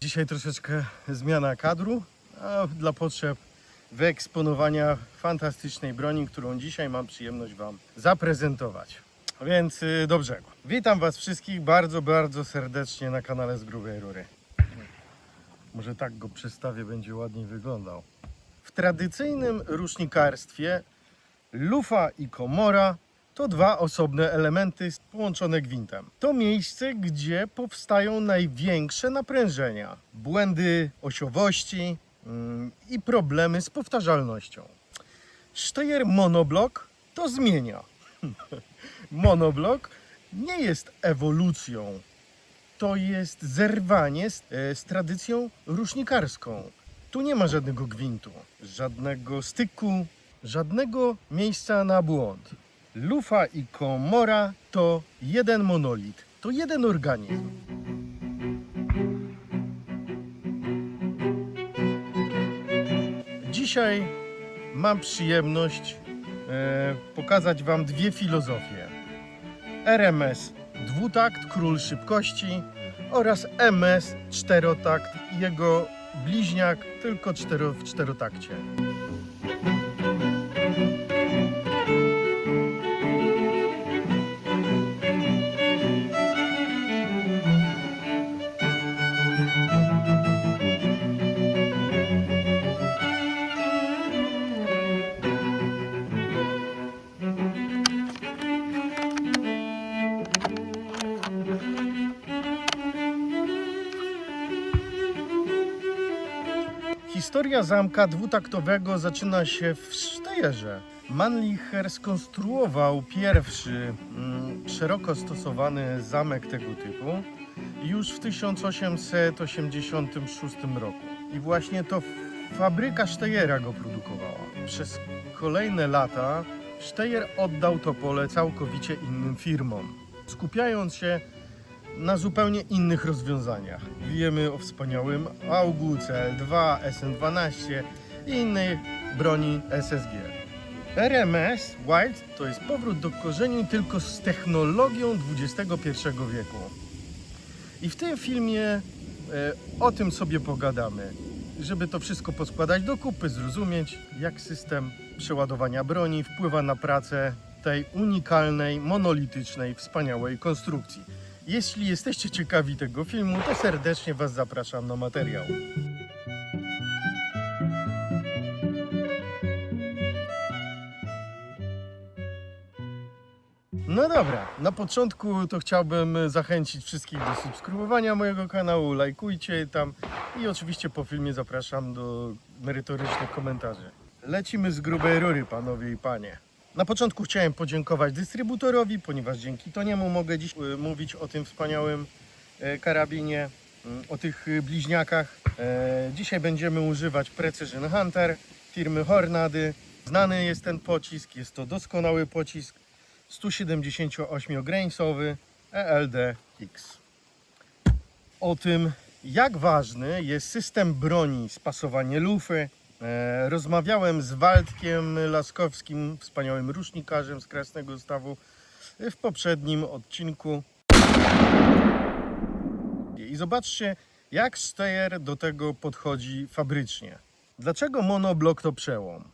Dzisiaj troszeczkę zmiana kadru, a dla potrzeb wyeksponowania fantastycznej broni, którą dzisiaj mam przyjemność Wam zaprezentować. Więc do brzegu. Witam Was wszystkich bardzo serdecznie na kanale Z Grubej Rury. Może tak go przestawię, będzie ładniej wyglądał. W tradycyjnym rusznikarstwie lufa i komora to dwa osobne elementy połączone gwintem. To miejsce, gdzie powstają największe naprężenia, błędy osiowości i problemy z powtarzalnością. Steyr monoblok to zmienia. Monoblok nie jest ewolucją, to jest zerwanie z tradycją rusznikarską. Tu nie ma żadnego gwintu, żadnego styku, żadnego miejsca na błąd. Lufa i komora to jeden monolit, to jeden organizm. Dzisiaj mam przyjemność pokazać Wam dwie filozofie. RMS dwutakt, król szybkości, oraz MS czterotakt, jego bliźniak tylko w czterotakcie. Historia zamka dwutaktowego zaczyna się w Steyerze. Mannlicher skonstruował pierwszy szeroko stosowany zamek tego typu już w 1886 roku. I właśnie to fabryka Steyera go produkowała. Przez kolejne lata Steyer oddał to pole całkowicie innym firmom, skupiając się na zupełnie innych rozwiązaniach. Wiemy o wspaniałym AUG, CL2, SN12 i innej broni SSG. RMS Wild to jest powrót do korzeni, tylko z technologią XXI wieku. I w tym filmie o tym sobie pogadamy, żeby to wszystko poskładać do kupy, zrozumieć, jak system przeładowania broni wpływa na pracę tej unikalnej, monolitycznej, wspaniałej konstrukcji. Jeśli jesteście ciekawi tego filmu, to serdecznie Was zapraszam na materiał. No dobra, na początku to chciałbym zachęcić wszystkich do subskrybowania mojego kanału, lajkujcie tam i oczywiście po filmie zapraszam do merytorycznych komentarzy. Lecimy z grubej rury, panowie i panie. Na początku chciałem podziękować dystrybutorowi, ponieważ dzięki to niemu mogę dziś mówić o tym wspaniałym karabinie, o tych bliźniakach. Dzisiaj będziemy używać Precision Hunter firmy Hornady. Znany jest ten pocisk, jest to doskonały pocisk 178-grainsowy ELD-X. O tym, jak ważny jest system broni, spasowanie lufy, rozmawiałem z Waldkiem Laskowskim, wspaniałym rusznikarzem z Krasnego Stawu, w poprzednim odcinku. I zobaczcie, jak Steyer do tego podchodzi fabrycznie. Dlaczego monoblok to przełom?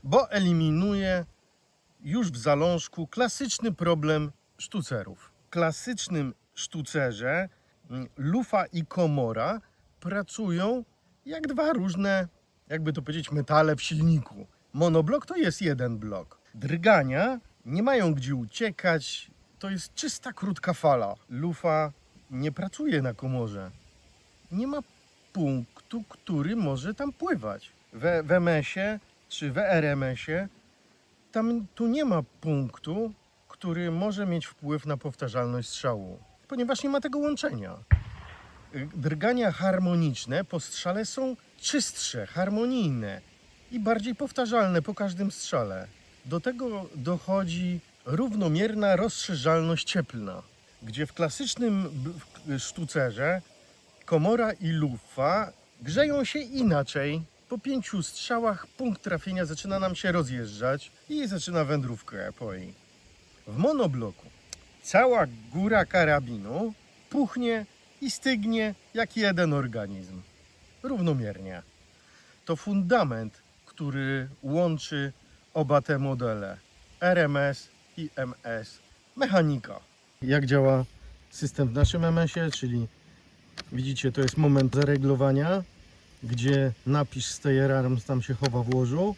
Bo eliminuje już w zalążku klasyczny problem sztucerów. W klasycznym sztucerze lufa i komora pracują jak dwa różne, jakby to powiedzieć, metale w silniku. Monoblok to jest jeden blok. Drgania nie mają gdzie uciekać, to jest czysta, krótka fala. Lufa nie pracuje na komorze. Nie ma punktu, który może tam pływać. W MS-ie czy w RMS-ie tu nie ma punktu, który może mieć wpływ na powtarzalność strzału, ponieważ nie ma tego łączenia. Drgania harmoniczne po strzale są czystsze, harmonijne i bardziej powtarzalne po każdym strzale. Do tego dochodzi równomierna rozszerzalność cieplna. gdzie w klasycznym sztucerze komora i lufa grzeją się inaczej. Po 5 strzałach punkt trafienia zaczyna nam się rozjeżdżać i zaczyna wędrówkę poi. W monobloku cała góra karabinu puchnie i stygnie jak jeden organizm. Równomiernie. To fundament, który łączy oba te modele. RMS i MS. Mechanika. Jak działa system w naszym MS-ie, czyli widzicie, to jest moment zareglowania, gdzie napis Steyr Arms tam się chowa w łożu.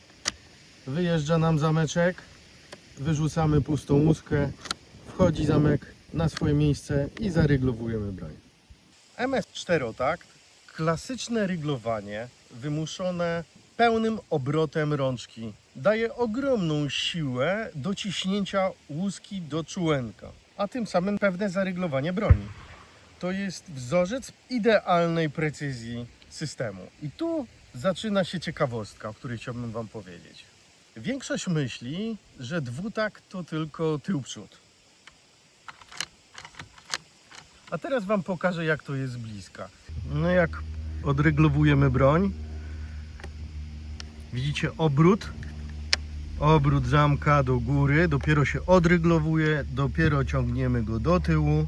Wyjeżdża nam zameczek, wyrzucamy pustą łuskę, wchodzi zamek na swoje miejsce i zaryglowujemy broń. MS czterotakt, klasyczne ryglowanie wymuszone pełnym obrotem rączki. Daje ogromną siłę do ciśnięcia łuski do czółenka, a tym samym pewne zaryglowanie broni. To jest wzorzec idealnej precyzji systemu. I tu zaczyna się ciekawostka, o której chciałbym Wam powiedzieć. Większość myśli, że dwutakt to tylko tył-przód. A teraz Wam pokażę, jak to jest z bliska. No jak odreglowujemy broń, widzicie obrót zamka do góry, dopiero się odreglowuje, dopiero ciągniemy go do tyłu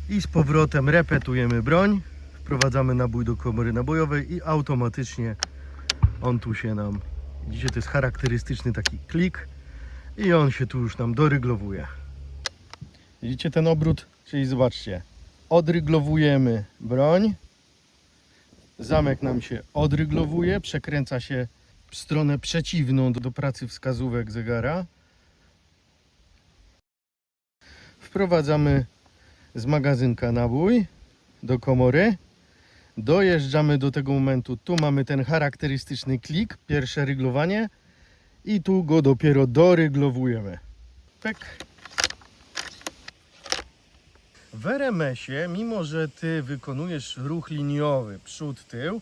i z powrotem repetujemy broń, wprowadzamy nabój do komory nabojowej i automatycznie on tu się nam, widzicie, to jest charakterystyczny taki klik i on się tu już nam doryglowuje. Widzicie ten obrót? Czyli zobaczcie, odryglowujemy broń, zamek nam się odryglowuje, przekręca się w stronę przeciwną do pracy wskazówek zegara. Wprowadzamy z magazynka nabój do komory, dojeżdżamy do tego momentu, tu mamy ten charakterystyczny klik, pierwsze ryglowanie i tu go dopiero doryglowujemy. Tak. W RMS-ie, mimo że Ty wykonujesz ruch liniowy, przód, tył,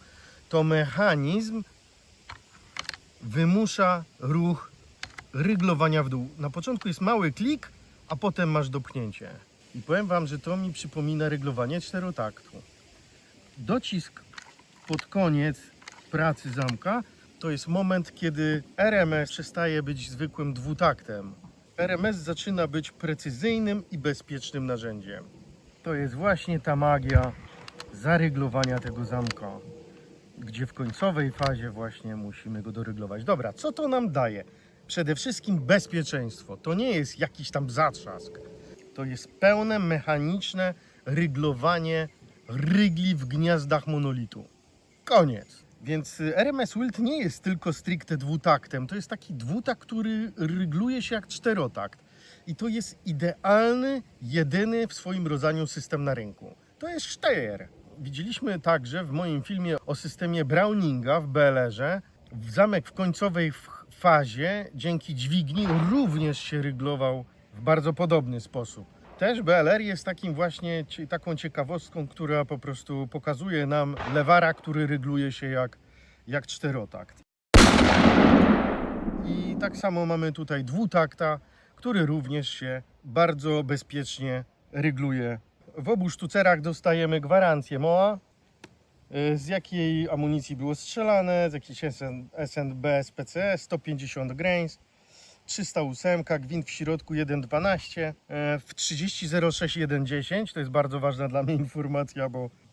to mechanizm wymusza ruch ryglowania w dół. Na początku jest mały klik, a potem masz dopchnięcie. I powiem Wam, że to mi przypomina ryglowanie czterotaktu. Docisk pod koniec pracy zamka to jest moment, kiedy RMS przestaje być zwykłym dwutaktem. RMS zaczyna być precyzyjnym i bezpiecznym narzędziem. To jest właśnie ta magia zaryglowania tego zamka, gdzie w końcowej fazie właśnie musimy go doryglować. Dobra, co to nam daje? Przede wszystkim bezpieczeństwo. To nie jest jakiś tam zatrzask. To jest pełne mechaniczne ryglowanie rygli w gniazdach monolitu. Koniec. Więc RMS Wild nie jest tylko stricte dwutaktem. To jest taki dwutakt, który rygluje się jak czterotakt. I to jest idealny, jedyny w swoim rodzaju system na rynku. To jest Steyr. Widzieliśmy także w moim filmie o systemie Browninga w BLR-ze. Zamek w końcowej fazie dzięki dźwigni również się ryglował w bardzo podobny sposób. Też BLR jest takim właśnie taką ciekawostką, która po prostu pokazuje nam lewara, który rygluje się jak czterotakt. I tak samo mamy tutaj dwutakta, który również się bardzo bezpiecznie rygluje. W obu sztucerach dostajemy gwarancję MOA, z jakiej amunicji było strzelane, z jakiejś SNB SPC, 150 grains, 308, gwint w środku 1.12, w 30.06 1.10, to jest bardzo ważna dla mnie informacja,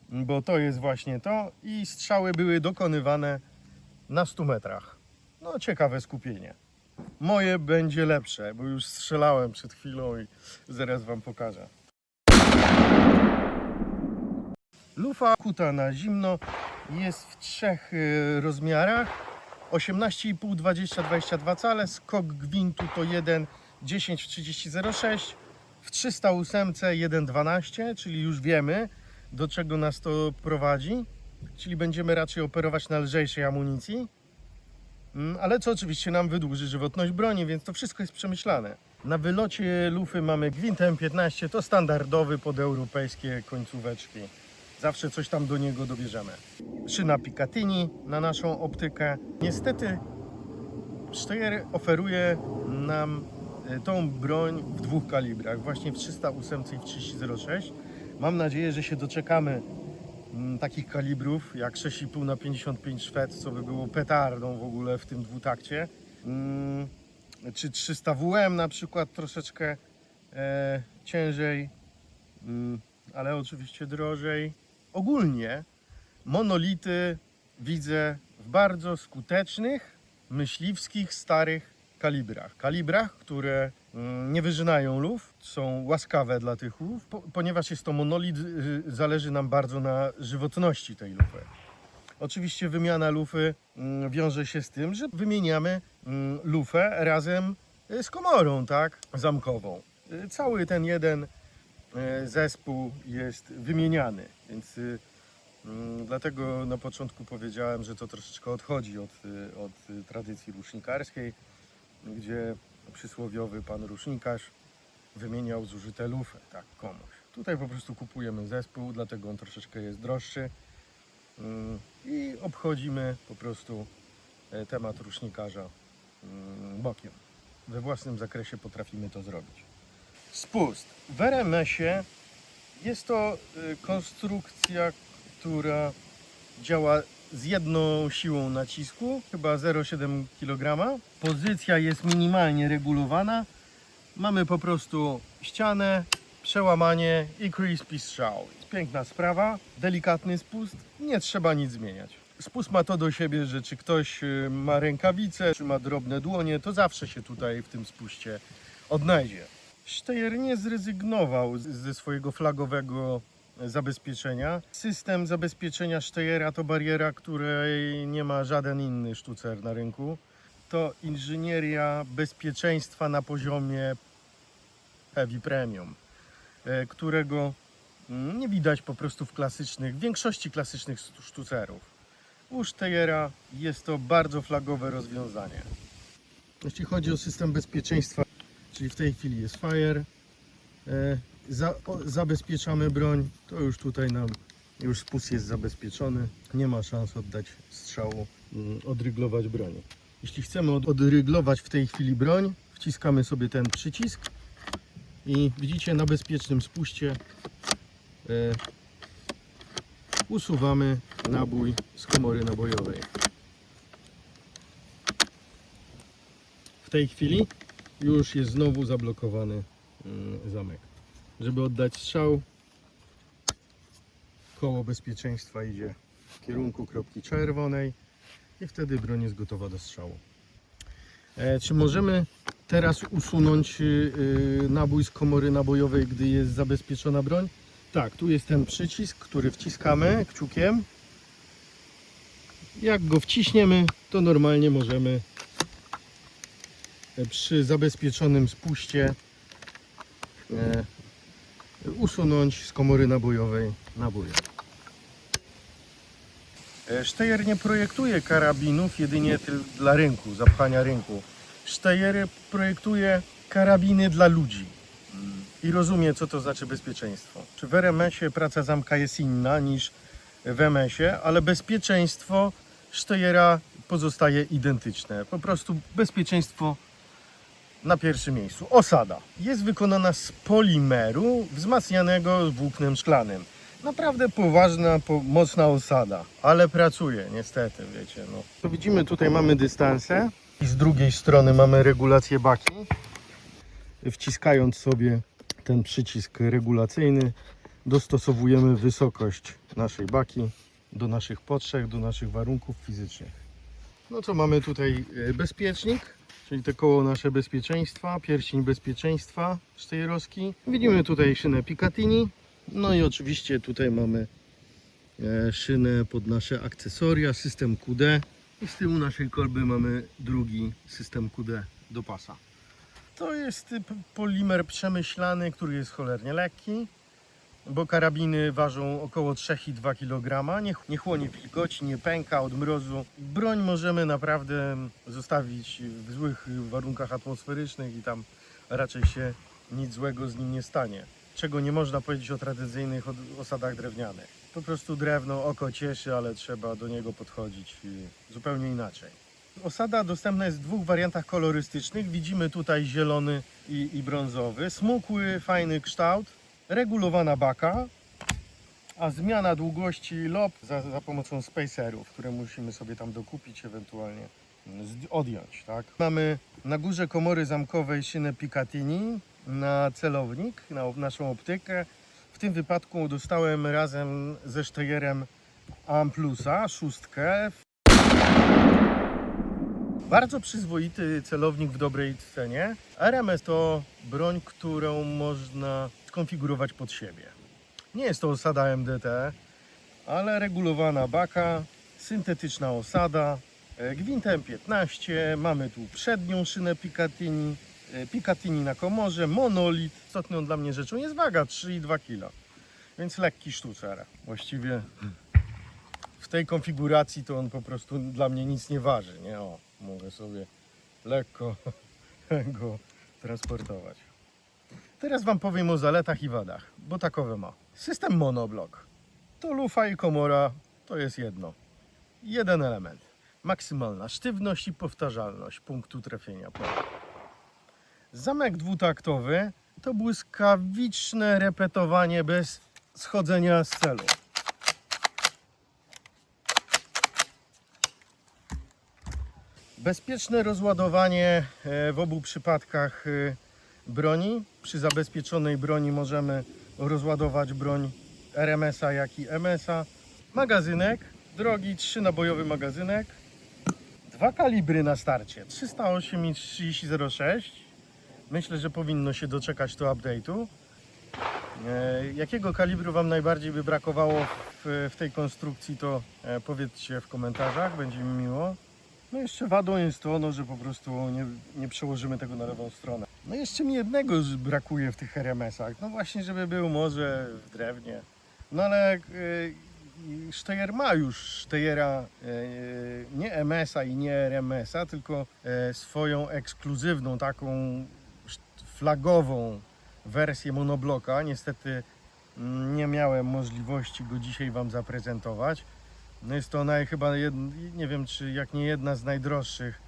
bo to jest właśnie to, i strzały były dokonywane na 100 metrach. No ciekawe skupienie. Moje będzie lepsze, bo już strzelałem przed chwilą i zaraz Wam pokażę. Lufa kuta na zimno jest w 3 rozmiarach. 18,5, 20, 22 cale. Skok gwintu to 1,10 w 30,06. W 308 1,12, czyli już wiemy, do czego nas to prowadzi. Czyli będziemy raczej operować na lżejszej amunicji. Ale co oczywiście nam wydłuży żywotność broni, więc to wszystko jest przemyślane. Na wylocie lufy mamy gwint M15, to standardowy podeuropejskie końcóweczki. Zawsze coś tam do niego dobierzemy. Szyna Picatinny na naszą optykę. Niestety Steyr oferuje nam tą broń w dwóch kalibrach, właśnie w 308 i w 3006. Mam nadzieję, że się doczekamy takich kalibrów jak 6,5 na 55 Szwed, co by było petardą w ogóle w tym dwutakcie. Czy 300 WM na przykład troszeczkę ciężej, ale oczywiście drożej. Ogólnie monolity widzę w bardzo skutecznych, myśliwskich, starych kalibrach, które nie wyżynają luf, są łaskawe dla tych luf, ponieważ jest to monolit, zależy nam bardzo na żywotności tej lufy. Oczywiście wymiana lufy wiąże się z tym, że wymieniamy lufę razem z komorą, tak, zamkową. Cały ten jeden zespół jest wymieniany, więc dlatego na początku powiedziałem, że to troszeczkę odchodzi od tradycji rusznikarskiej, gdzie przysłowiowy pan rusznikarz wymieniał zużyte lufy, tak, komuś. Tutaj po prostu kupujemy zespół, dlatego on troszeczkę jest droższy i obchodzimy po prostu temat rusznikarza bokiem. We własnym zakresie potrafimy to zrobić. Spust. W RMS-ie jest to konstrukcja, która działa z jedną siłą nacisku, chyba 0,7 kg. Pozycja jest minimalnie regulowana. Mamy po prostu ścianę, przełamanie i crispy strzał. Piękna sprawa, delikatny spust, nie trzeba nic zmieniać. Spust ma to do siebie, że czy ktoś ma rękawice, czy ma drobne dłonie, to zawsze się tutaj w tym spuście odnajdzie. Steyr nie zrezygnował ze swojego flagowego zabezpieczenia. System zabezpieczenia Steyra to bariera, której nie ma żaden inny sztucer na rynku. To inżynieria bezpieczeństwa na poziomie Heavy Premium, którego nie widać po prostu w większości klasycznych sztucerów. U Steyra jest to bardzo flagowe rozwiązanie. Jeśli chodzi o system bezpieczeństwa, czyli w tej chwili jest Fire, zabezpieczamy broń, to już tutaj nam spust jest zabezpieczony, nie ma szans oddać strzału, odryglować broń. Jeśli chcemy odryglować w tej chwili broń, wciskamy sobie ten przycisk i widzicie, na bezpiecznym spuście usuwamy nabój z komory nabojowej. W tej chwili już jest znowu zablokowany zamek. Żeby oddać strzał, koło bezpieczeństwa idzie w kierunku kropki czerwonej i wtedy broń jest gotowa do strzału. Czy możemy teraz usunąć nabój z komory nabojowej, gdy jest zabezpieczona broń? Tak, tu jest ten przycisk, który wciskamy kciukiem. Jak go wciśniemy, to normalnie możemy przy zabezpieczonym spuście usunąć z komory nabojowej naboje. Steyr nie projektuje karabinów jedynie dla rynku, zapchania rynku. Steyr projektuje karabiny dla ludzi i rozumie, co to znaczy bezpieczeństwo. W RMS-ie praca zamka jest inna niż w MS-ie, ale bezpieczeństwo Steyra pozostaje identyczne. Po prostu bezpieczeństwo na pierwszym miejscu. Osada jest wykonana z polimeru wzmacnianego włóknem szklanym. Naprawdę poważna, mocna osada, ale pracuje niestety, wiecie. No. To widzimy, tutaj mamy dystansę i z drugiej strony mamy regulację baki. Wciskając sobie ten przycisk regulacyjny, dostosowujemy wysokość naszej baki do naszych potrzeb, do naszych warunków fizycznych. No to mamy tutaj bezpiecznik, czyli to koło nasze bezpieczeństwa, pierścień bezpieczeństwa steyerowski. Widzimy tutaj szynę Picatinny, no i oczywiście tutaj mamy szynę pod nasze akcesoria, system QD i z tyłu naszej kolby mamy drugi system QD do pasa. To jest polimer przemyślany, który jest cholernie lekki, bo karabiny ważą około 3,2 kg, nie chłonie wilgoci, nie pęka od mrozu. Broń możemy naprawdę zostawić w złych warunkach atmosferycznych i tam raczej się nic złego z nim nie stanie. Czego nie można powiedzieć o tradycyjnych osadach drewnianych. Po prostu drewno oko cieszy, ale trzeba do niego podchodzić zupełnie inaczej. Osada dostępna jest w dwóch wariantach kolorystycznych. Widzimy tutaj zielony i brązowy. Smukły, fajny kształt. Regulowana baka, a zmiana długości lob za pomocą spacerów, które musimy sobie tam dokupić, ewentualnie odjąć. Tak? Mamy na górze komory zamkowej szynę Picatinny na celownik, na naszą optykę. W tym wypadku dostałem razem ze Steyerem Amplusa, 6. Bardzo przyzwoity celownik w dobrej cenie. RMS to broń, którą można skonfigurować pod siebie. Nie jest to osada MDT, ale regulowana baka, syntetyczna osada, gwint M15, mamy tu przednią szynę Picatinny, Picatinny na komorze, monolit. Istotną dla mnie rzeczą jest waga 3,2 kg, więc lekki sztucer. Właściwie w tej konfiguracji to on po prostu dla mnie nic nie waży, nie? O, mogę sobie lekko go transportować. Teraz Wam powiem o zaletach i wadach, bo takowe ma. System monoblock. To lufa i komora to jest jedno. Jeden element. Maksymalna sztywność i powtarzalność punktu trafienia. Zamek dwutaktowy to błyskawiczne repetowanie bez schodzenia z celu. Bezpieczne rozładowanie w obu przypadkach broni. Przy zabezpieczonej broni możemy rozładować broń RMS-a, jak i MS-a. Magazynek, drogi 3-nabojowy magazynek. 2 kalibry na starcie, 308 i 3006. Myślę, że powinno się doczekać do update'u. Jakiego kalibru Wam najbardziej by brakowało w tej konstrukcji, to powiedzcie w komentarzach, będzie mi miło. No jeszcze wadą jest to, no, że po prostu nie przełożymy tego na lewą stronę. No jeszcze mi jednego brakuje w tych RMS-ach, no właśnie, żeby był może w drewnie. No ale Steyer ma już Steyera nie MS-a i nie RMS-a, tylko swoją ekskluzywną, taką flagową wersję monoblocka. Niestety nie miałem możliwości go dzisiaj Wam zaprezentować. No jest to chyba, nie wiem, czy jak nie jedna z najdroższych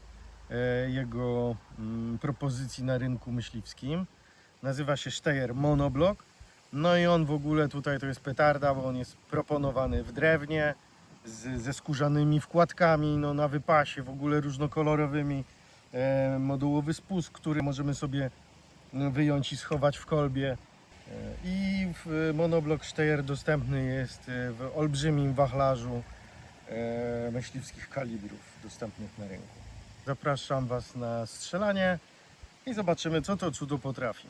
jego propozycji na rynku myśliwskim. Nazywa się Steyer Monoblock. No i on w ogóle tutaj to jest petarda, bo on jest proponowany w drewnie, ze skórzanymi wkładkami, no na wypasie, w ogóle różnokolorowymi. Modułowy spust, który możemy sobie wyjąć i schować w kolbie. I monoblock Steyer dostępny jest w olbrzymim wachlarzu myśliwskich kalibrów dostępnych na rynku. Zapraszam Was na strzelanie i zobaczymy, co to cudo potrafi.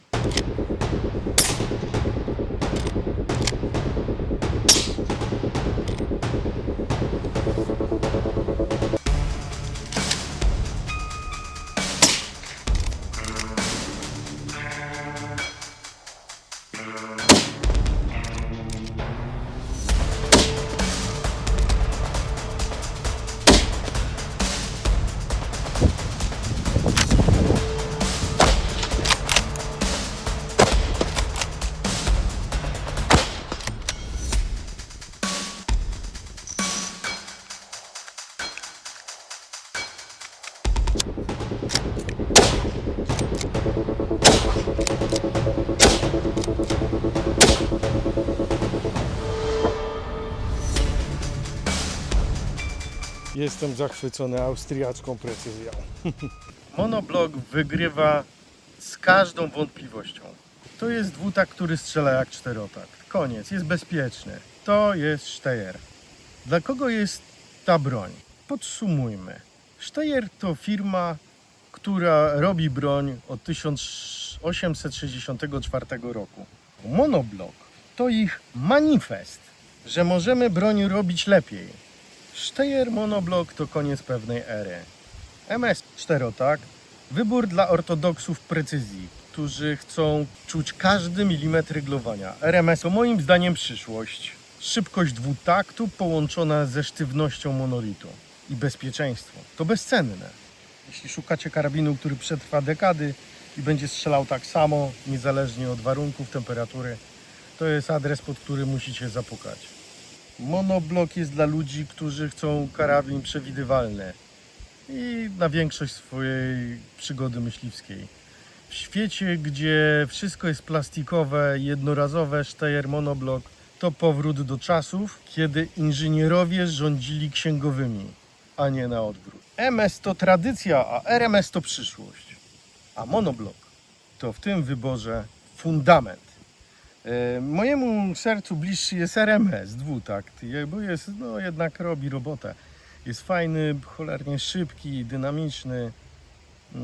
Jestem zachwycony austriacką precyzją. Monoblock wygrywa z każdą wątpliwością. To jest dwutakt, który strzela jak czterotakt. Koniec, jest bezpieczny. To jest Steyer. Dla kogo jest ta broń? Podsumujmy. Steyer to firma, która robi broń od 1864 roku. Monoblock to ich manifest, że możemy broń robić lepiej. Steyer Monoblock to koniec pewnej ery. MS czterotakt, wybór dla ortodoksów precyzji, którzy chcą czuć każdy milimetr ryglowania. RMS to moim zdaniem przyszłość. Szybkość dwutaktu połączona ze sztywnością monolitu i bezpieczeństwo. To bezcenne. Jeśli szukacie karabinu, który przetrwa dekady i będzie strzelał tak samo, niezależnie od warunków, temperatury, to jest adres, pod który musicie zapukać. Monoblock jest dla ludzi, którzy chcą karabin przewidywalny. i na większość swojej przygody myśliwskiej. W świecie, gdzie wszystko jest plastikowe, jednorazowe, Steyr monoblock to powrót do czasów, kiedy inżynierowie rządzili księgowymi, a nie na odwrót. MS to tradycja, a RMS to przyszłość. A monoblock to w tym wyborze fundament. Mojemu sercu bliższy jest RMS, dwutakt, bo jest, no jednak robi robotę. Jest fajny, cholernie szybki, dynamiczny.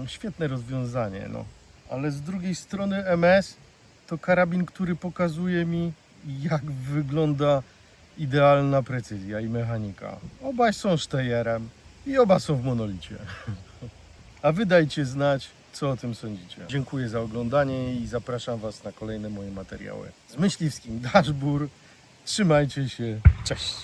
Świetne rozwiązanie, no. Ale z drugiej strony MS to karabin, który pokazuje mi, jak wygląda idealna precyzja i mechanika. Obaj są Steyerem i oba są w monolicie. A wy dajcie znać, co o tym sądzicie. Dziękuję za oglądanie i zapraszam Was na kolejne moje materiały. Z myśliwskim Dashbur. Trzymajcie się. Cześć.